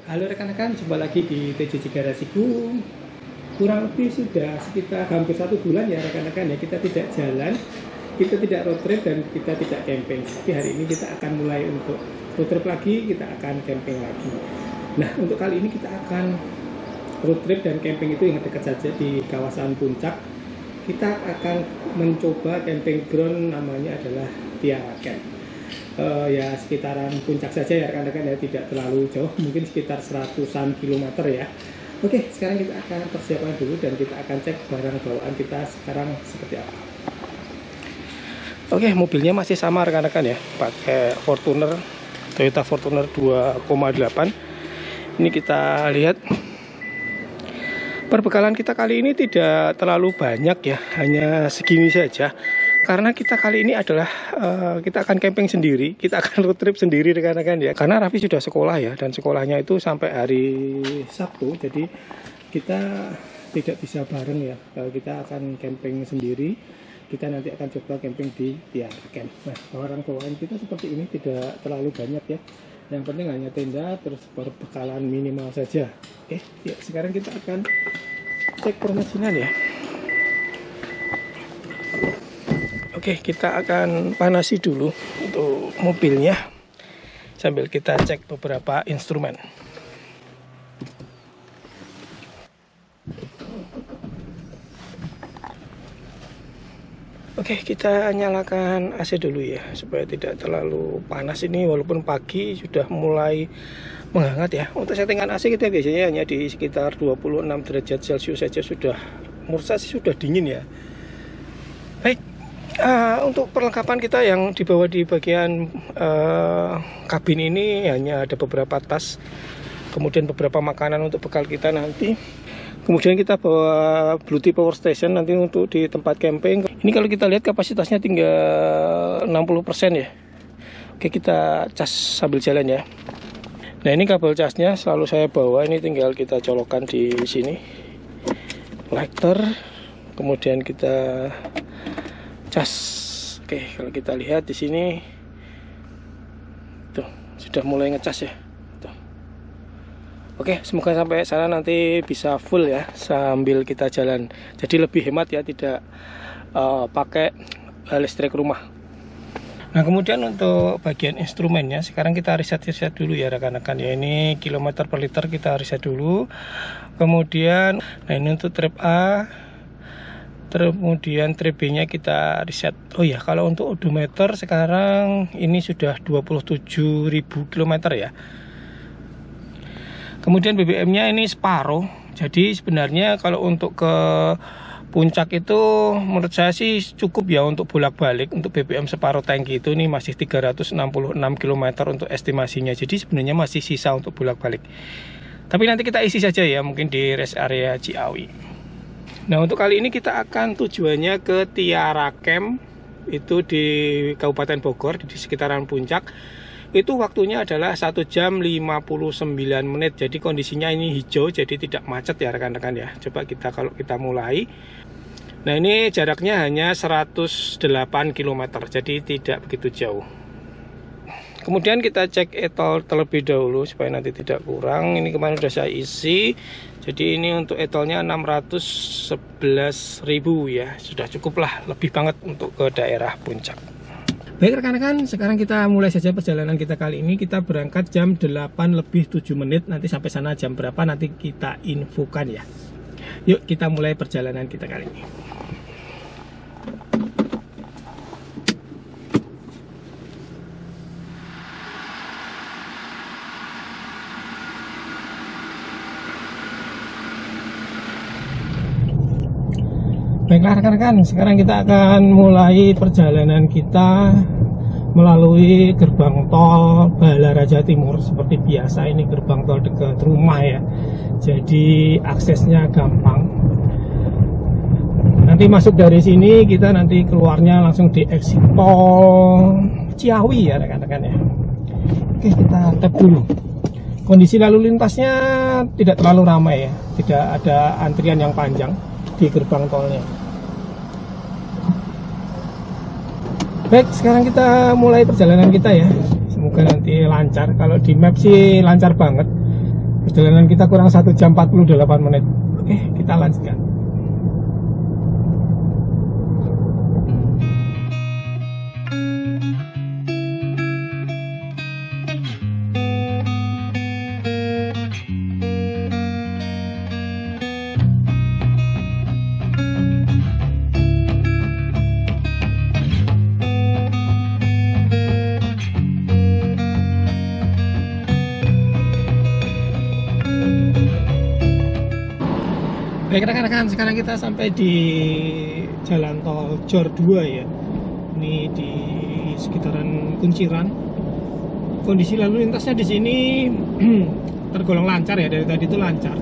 Halo rekan-rekan, jumpa lagi di TJJ Garasiku. Kurang lebih sudah sekitar hampir 1 bulan ya rekan-rekan ya, kita tidak jalan, kita tidak road trip dan kita tidak camping. Tapi hari ini kita akan mulai untuk road trip lagi, kita akan camping lagi. Nah, untuk kali ini kita akan road trip dan camping itu yang dekat saja di kawasan Puncak. Kita akan mencoba camping ground, namanya adalah Tiara Camp. Ya sekitaran Puncak saja ya rekan-rekan ya, tidak terlalu jauh, mungkin sekitar 100-an kilometer ya. Oke, sekarang kita akan persiapkan dulu dan kita akan cek barang bawaan kita sekarang seperti apa. Oke, mobilnya masih sama rekan-rekan ya, pakai Fortuner, Toyota Fortuner 2,8. Ini kita lihat perbekalan kita kali ini tidak terlalu banyak ya, hanya segini saja. Karena kita kali ini adalah kita akan camping sendiri, kita akan road trip sendiri rekan-rekan ya. Karena Raffi sudah sekolah ya, dan sekolahnya itu sampai hari Sabtu, jadi kita tidak bisa bareng ya. Kalau kita akan camping sendiri, kita nanti akan coba camping di Tiara Camp. Nah, barang-bawaan kita seperti ini tidak terlalu banyak ya. Yang penting hanya tenda, terus perbekalan minimal saja. Oke, ya sekarang kita akan cek permesinan ya. Oke, kita akan panasi dulu untuk mobilnya sambil kita cek beberapa instrumen. Oke, kita nyalakan AC dulu ya supaya tidak terlalu panas ini, walaupun pagi sudah mulai menghangat ya. Untuk settingan AC kita biasanya hanya di sekitar 26 derajat Celcius saja, sudah menurut saya sudah dingin ya. Baik. Untuk perlengkapan kita yang dibawa di bagian kabin ini hanya ada beberapa tas, kemudian beberapa makanan untuk bekal kita nanti. Kemudian kita bawa Bluetooth power station nanti untuk di tempat camping. Ini kalau kita lihat kapasitasnya tinggal 60% ya. Oke, kita cas sambil jalan ya. Nah, ini kabel casnya selalu saya bawa, ini tinggal kita colokkan di sini. Lighter, kemudian kita cas. Oke, kalau kita lihat di sini tuh sudah mulai ngecas ya. Tuh. Oke, semoga sampai sana nanti bisa full ya sambil kita jalan. Jadi lebih hemat ya, tidak pakai listrik rumah. Nah, kemudian untuk bagian instrumennya sekarang kita riset dulu ya rekan-rekan ya. Ini kilometer per liter kita riset dulu. Kemudian nah ini untuk trip A, kemudian trip B nya kita riset. Oh ya, kalau untuk odometer sekarang ini sudah 27.000 km ya. Kemudian BBM nya ini separuh. Jadi sebenarnya kalau untuk ke Puncak itu menurut saya sih cukup ya untuk bolak-balik. Untuk BBM separuh tangki itu ini masih 366 km untuk estimasinya. Jadi sebenarnya masih sisa untuk bolak-balik. Tapi nanti kita isi saja ya, mungkin di rest area Ciawi. Nah, untuk kali ini kita akan tujuannya ke Tiara Camp, itu di Kabupaten Bogor, di sekitaran Puncak. Itu waktunya adalah 1 jam 59 menit. Jadi kondisinya ini hijau, jadi tidak macet ya rekan-rekan ya. Coba kalau kita mulai. Nah, ini jaraknya hanya 108 km, jadi tidak begitu jauh. Kemudian kita cek etol terlebih dahulu supaya nanti tidak kurang. Ini kemarin sudah saya isi. Jadi ini untuk etolnya 611.000 ya. Sudah cukup lah, lebih banget untuk ke daerah Puncak. Baik rekan-rekan, sekarang kita mulai saja perjalanan kita kali ini. Kita berangkat jam 8:07. Nanti sampai sana jam berapa nanti kita infokan ya. Yuk kita mulai perjalanan kita kali ini. Baiklah rekan-rekan, sekarang kita akan mulai perjalanan kita melalui gerbang tol Balaraja Timur. Seperti biasa ini gerbang tol dekat rumah ya, jadi aksesnya gampang. Nanti masuk dari sini, kita nanti keluarnya langsung di exit tol Ciawi ya rekan-rekan ya. Oke, kita tap dulu. Kondisi lalu lintasnya tidak terlalu ramai ya, tidak ada antrian yang panjang di gerbang tolnya. Baik, sekarang kita mulai perjalanan kita ya. Semoga nanti lancar. Kalau di map sih lancar banget. Perjalanan kita kurang 1 jam 48 menit. Oke, kita lanjutkan. Baik rekan-rekan, sekarang kita sampai di jalan tol Jor 2 ya. Ini di sekitaran Kunciran. Kondisi lalu lintasnya di sini tergolong lancar ya, dari tadi itu lancar.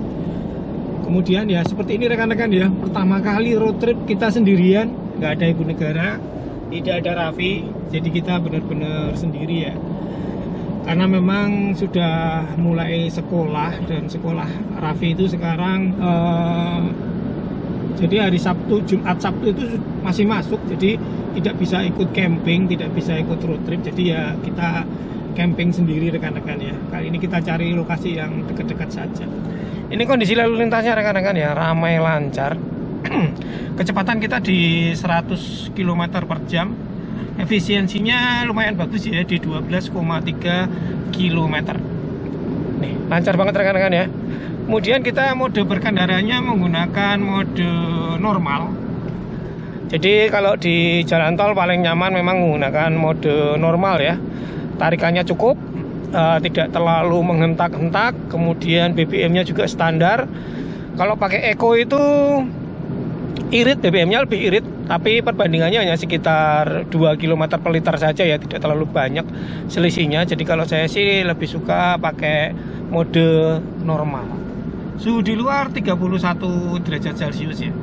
Kemudian ya seperti ini rekan-rekan ya, pertama kali road trip kita sendirian, nggak ada ibu negara, tidak ada Raffi, jadi kita benar-benar sendiri ya. Karena memang sudah mulai sekolah, dan sekolah Raffi itu sekarang jadi hari Sabtu, Jumat, Sabtu itu masih masuk, jadi tidak bisa ikut camping, tidak bisa ikut road trip, jadi ya kita camping sendiri rekan-rekan ya. Kali ini kita cari lokasi yang dekat-dekat saja. Ini kondisi lalu lintasnya rekan-rekan ya, ramai lancar. Kecepatan kita di 100 km per jam. Efisiensinya lumayan bagus ya, di 12,3 km. Nih, lancar banget rekan-rekan ya. Kemudian kita mode berkendaranya menggunakan mode normal. Jadi kalau di jalan tol paling nyaman memang menggunakan mode normal ya. Tarikannya cukup, tidak terlalu menghentak-hentak. Kemudian BBM-nya juga standar. Kalau pakai Eco itu irit, BBM-nya lebih irit, tapi perbandingannya hanya sekitar 2 km per liter saja ya, tidak terlalu banyak selisihnya. Jadi kalau saya sih lebih suka pakai mode normal. Suhu di luar 31 derajat Celcius ya.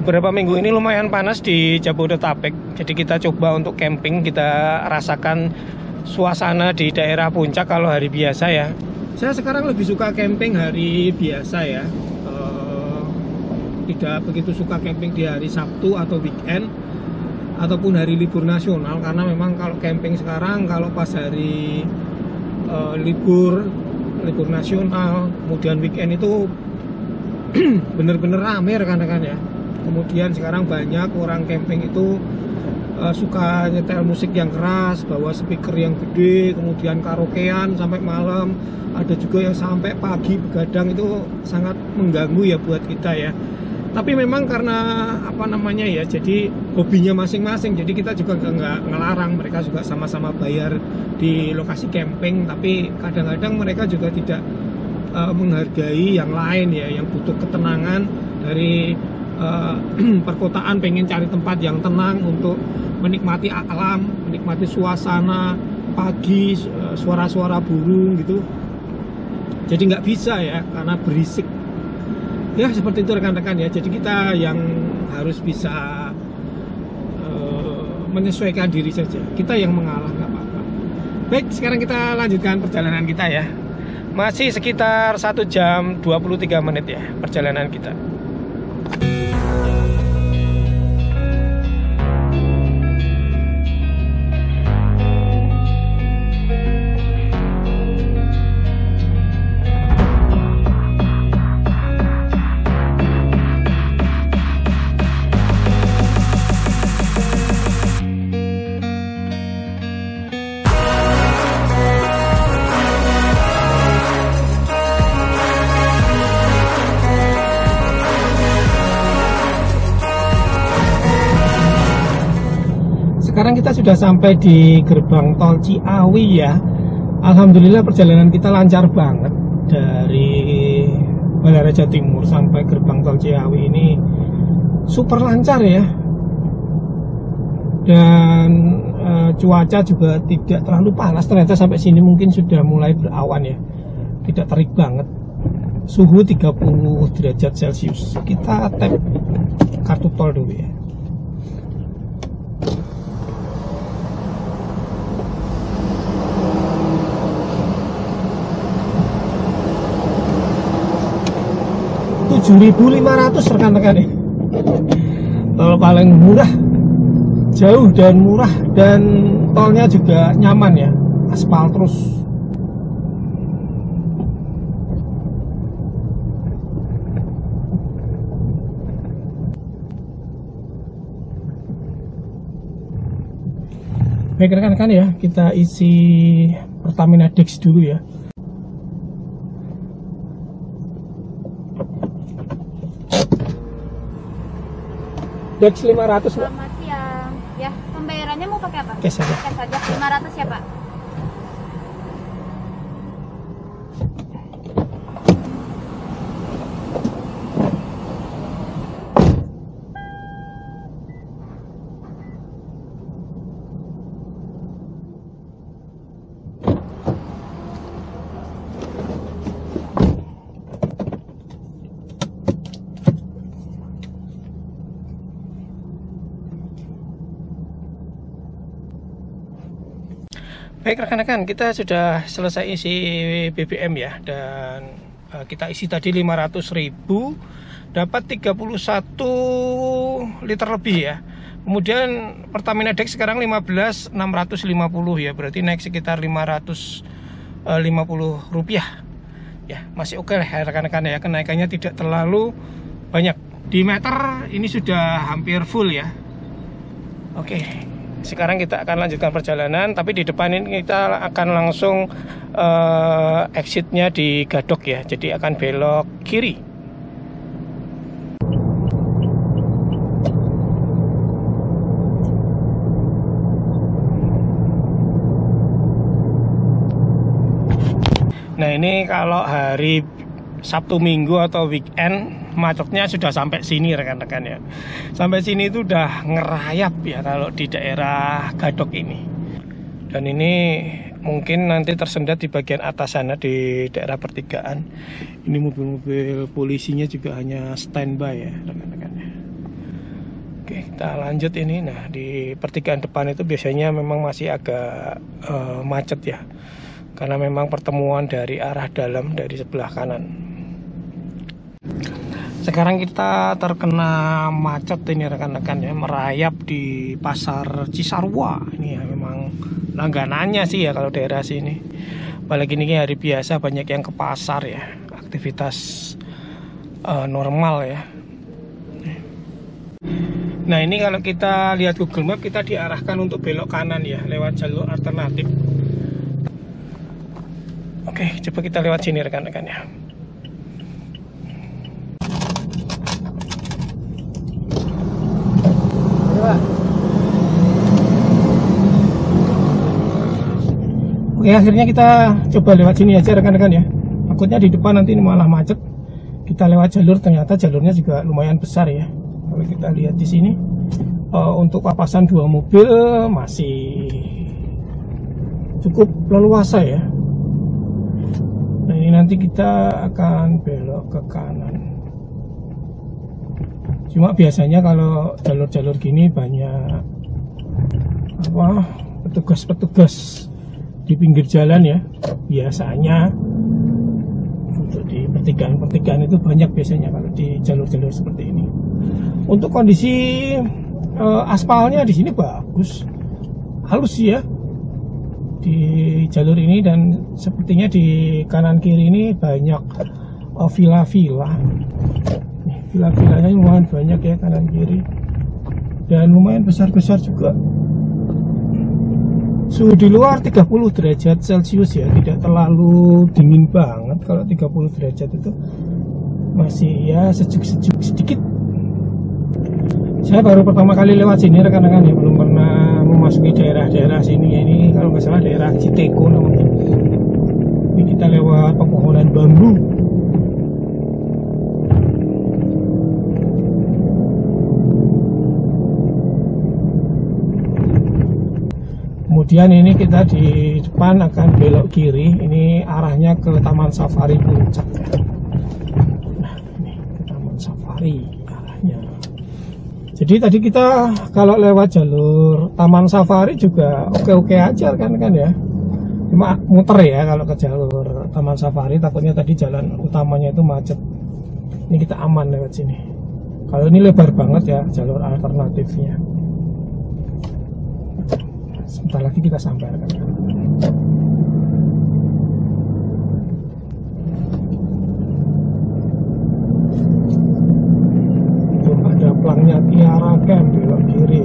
Beberapa minggu ini lumayan panas di Jabodetabek, jadi kita coba untuk camping, kita rasakan suasana di daerah puncak kalau hari biasa ya. Saya sekarang lebih suka camping hari biasa ya. Tidak begitu suka camping di hari Sabtu atau weekend ataupun hari libur nasional, karena memang kalau camping sekarang kalau pas hari libur nasional kemudian weekend itu bener-bener rame rekan-rekan ya. Kemudian sekarang banyak orang camping itu suka nyetel musik yang keras, bawa speaker yang gede, kemudian karaokean sampai malam. Ada juga yang sampai pagi begadang, itu sangat mengganggu ya buat kita ya. Tapi memang karena apa namanya ya, jadi hobinya masing-masing, jadi kita juga nggak ngelarang. Mereka juga sama-sama bayar di lokasi camping, tapi kadang-kadang mereka juga tidak menghargai yang lain ya, yang butuh ketenangan dari perkotaan, pengen cari tempat yang tenang untuk menikmati alam, menikmati suasana pagi, suara-suara burung gitu. Jadi nggak bisa ya, karena berisik. Ya seperti itu rekan-rekan ya. Jadi kita yang harus bisa menyesuaikan diri saja. Kita yang mengalah nggak apa-apa. Baik, sekarang kita lanjutkan perjalanan kita ya. Masih sekitar 1 jam 23 menit ya perjalanan kita. Sekarang kita sudah sampai di gerbang tol Ciawi ya. Alhamdulillah perjalanan kita lancar banget. Dari Balaraja Timur sampai gerbang tol Ciawi ini super lancar ya. Dan cuaca juga tidak terlalu panas. Ternyata sampai sini mungkin sudah mulai berawan ya. Tidak terik banget. Suhu 30 derajat Celcius. Kita tap kartu tol dulu ya. Rp7.500 rekan-rekan nih. Tol paling murah, jauh dan murah, dan tolnya juga nyaman ya, aspal terus. Baik rekan-rekan ya, kita isi Pertamina Dex dulu ya. Dex 500. Selamat siang. Ya, pembayarannya mau pakai apa? Cash aja. Cash aja. 500 ya, Pak. Baik rekan-rekan, kita sudah selesai isi BBM ya, dan kita isi tadi 500.000, dapat 31 liter lebih ya. Kemudian Pertamina Dex sekarang 15.650 ya, berarti naik sekitar 550 rupiah ya. Masih oke lah ya rekan-rekan ya, kenaikannya tidak terlalu banyak. Di meter ini sudah hampir full ya. Oke. Sekarang kita akan lanjutkan perjalanan, tapi di depan ini kita akan langsung exitnya di Gadok ya, jadi akan belok kiri. Nah ini kalau hari Sabtu Minggu atau weekend macetnya sudah sampai sini rekan-rekan ya. Sampai sini itu udah ngerayap ya kalau di daerah Gadok ini. Dan ini mungkin nanti tersendat di bagian atas sana di daerah pertigaan. Ini mobil-mobil polisinya juga hanya standby ya rekan-rekan ya. Oke, kita lanjut ini. Nah di pertigaan depan itu biasanya memang masih agak macet ya, karena memang pertemuan dari arah dalam dari sebelah kanan. Sekarang kita terkena macet ini rekan-rekan ya, merayap di pasar Cisarua. Ini ya memang langganannya sih ya kalau daerah sini. Apalagi ini hari biasa banyak yang ke pasar ya, aktivitas normal ya. Nah ini kalau kita lihat Google Map, kita diarahkan untuk belok kanan ya, lewat jalur alternatif. Oke, coba kita lewat sini rekan-rekan ya. Oke, akhirnya kita coba lewat sini aja rekan-rekan ya. Takutnya di depan nanti malah macet. Kita lewat jalur, ternyata jalurnya juga lumayan besar ya. Kalau kita lihat di sini, untuk papasan 2 mobil masih cukup leluasa ya. Nah ini nanti kita akan belok ke kanan. Cuma biasanya kalau jalur-jalur gini banyak petugas-petugas di pinggir jalan ya. Biasanya untuk di pertigaan-pertigaan itu banyak biasanya kalau di jalur-jalur seperti ini. Untuk kondisi aspalnya di sini bagus, halus ya di jalur ini, dan sepertinya di kanan kiri ini banyak villa-villa. Villa-villanya lumayan banyak ya kanan kiri, dan lumayan besar-besar juga. Suhu di luar 30 derajat Celcius ya, tidak terlalu dingin banget. Kalau 30 derajat itu masih ya sejuk-sejuk sedikit. Saya baru pertama kali lewat sini rekan-rekan ya, belum pernah memasuki daerah-daerah sini ya. Ini kalau nggak salah daerah Citeko namanya. Ini kita lewat pepohonan bambu. Kemudian ini kita di depan akan belok kiri, ini arahnya ke Taman Safari Puncak. Nah ini ke Taman Safari arahnya. Jadi tadi kita kalau lewat jalur Taman Safari juga oke-oke aja kan ya. Cuma muter ya kalau ke jalur Taman Safari, takutnya tadi jalan utamanya itu macet. Ini kita aman lewat sini. Kalau ini lebar banget ya jalur alternatifnya. Sebentar lagi kita sampai rekan-rekan. Itu ada pelangnya Tiara Camp belok kiri.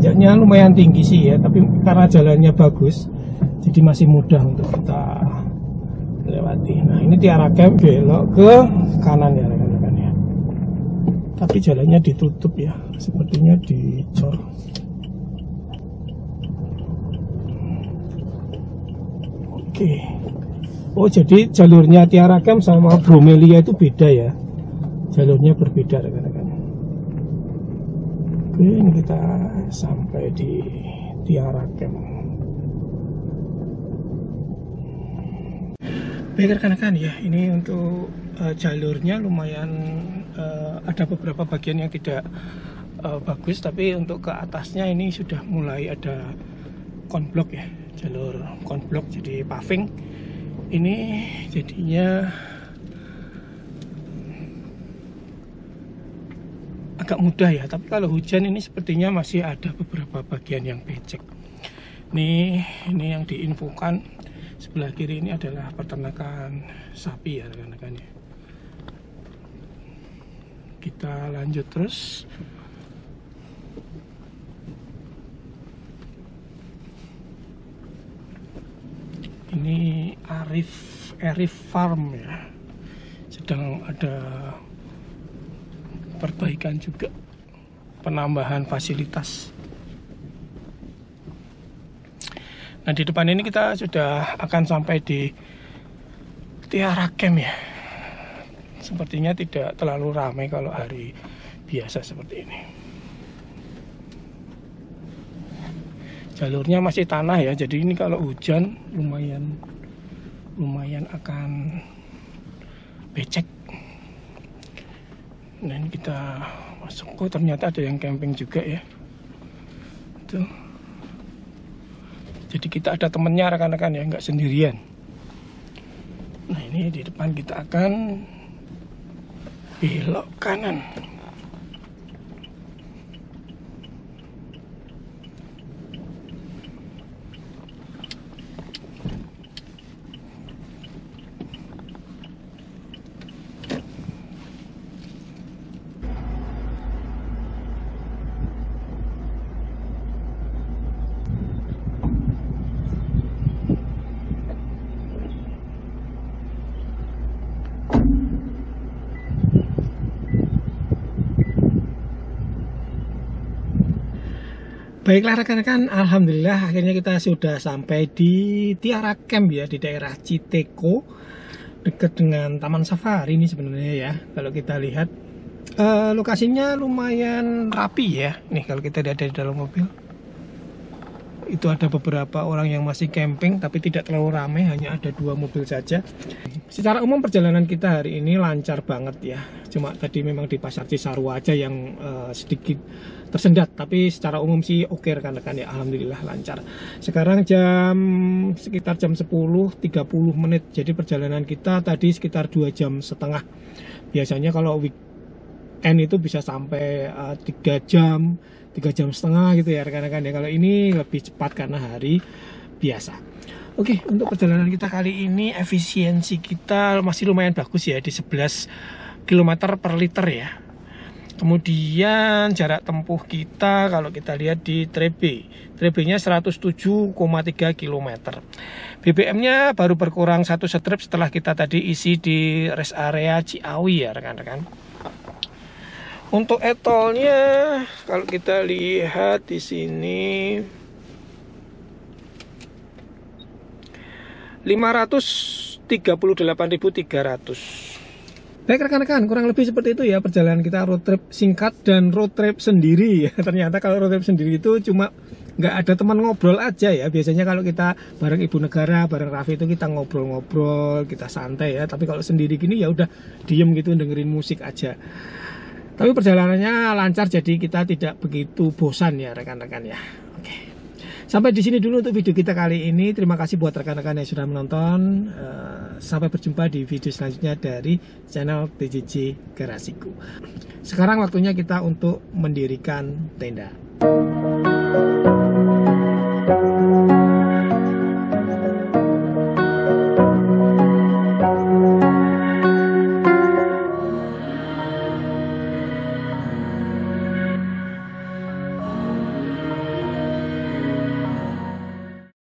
Tanjaknya lumayan tinggi sih ya, tapi karena jalannya bagus, jadi masih mudah untuk kita lewati. Nah ini Tiara Camp belok ke kanan ya rekan-rekan ya. Tapi jalannya ditutup ya, sepertinya dicor. Oke. Oh jadi jalurnya Tiara Camp sama Bromelia itu beda ya. Jalurnya berbeda rekan-rekan. Oke, ini kita sampai di Tiara Camp. Baik rekan-rekan ya, ini untuk jalurnya lumayan ada beberapa bagian yang tidak bagus, tapi untuk ke atasnya ini sudah mulai ada konblok ya, jalur konblok jadi paving. Ini jadinya agak mudah ya, tapi kalau hujan ini sepertinya masih ada beberapa bagian yang becek. Ini yang diinfokan sebelah kiri ini adalah peternakan sapi ya rekan-rekan ya. Kita lanjut terus. Ini Arif Farm ya, sedang ada perbaikan juga, penambahan fasilitas. Nah di depan ini kita sudah akan sampai di Tiara Camp ya. Sepertinya tidak terlalu ramai kalau hari biasa seperti ini. Jalurnya masih tanah ya, jadi ini kalau hujan lumayan akan becek. Nah ini kita masuk, oh ternyata ada yang camping juga ya. Tuh. Jadi kita ada temennya rekan-rekan ya, nggak sendirian. Nah ini di depan kita akan belok kanan. Baiklah rekan-rekan, alhamdulillah akhirnya kita sudah sampai di Tiara Camp ya, di daerah Citeko, dekat dengan Taman Safari ini sebenarnya ya. Kalau kita lihat lokasinya lumayan rapi ya. Nih kalau kita lihat dari dalam mobil, itu ada beberapa orang yang masih camping, tapi tidak terlalu ramai, hanya ada 2 mobil saja. Secara umum perjalanan kita hari ini lancar banget ya. Cuma tadi memang di Pasar Cisarua aja yang sedikit tersendat, tapi secara umum sih oke rekan-rekan ya, alhamdulillah lancar. Sekarang sekitar jam 10.30 menit, jadi perjalanan kita tadi sekitar 2,5 jam. Biasanya kalau weekend itu bisa sampai 3 jam, 3,5 jam gitu ya rekan-rekan ya. Kalau ini lebih cepat karena hari biasa. Oke, untuk perjalanan kita kali ini efisiensi kita masih lumayan bagus ya, di 11 km per liter ya. Kemudian jarak tempuh kita kalau kita lihat di Trebe-nya 107,3 km. BBM-nya baru berkurang 1 strip setelah kita tadi isi di rest area Ciawi ya rekan-rekan. Untuk etolnya kalau kita lihat di sini 538.300. Baik rekan-rekan, kurang lebih seperti itu ya perjalanan kita, road trip singkat dan road trip sendiri ya. Ternyata kalau road trip sendiri itu cuma nggak ada teman ngobrol aja ya. Biasanya kalau kita bareng Ibu Negara, bareng Raffi itu kita ngobrol-ngobrol, kita santai ya. Tapi kalau sendiri gini ya udah diem gitu, dengerin musik aja. Tapi perjalanannya lancar, jadi kita tidak begitu bosan ya rekan-rekan ya. Oke. Sampai di sini dulu untuk video kita kali ini. Terima kasih buat rekan-rekan yang sudah menonton. Sampai berjumpa di video selanjutnya dari channel TJJ Garasiku. Sekarang waktunya kita untuk mendirikan tenda.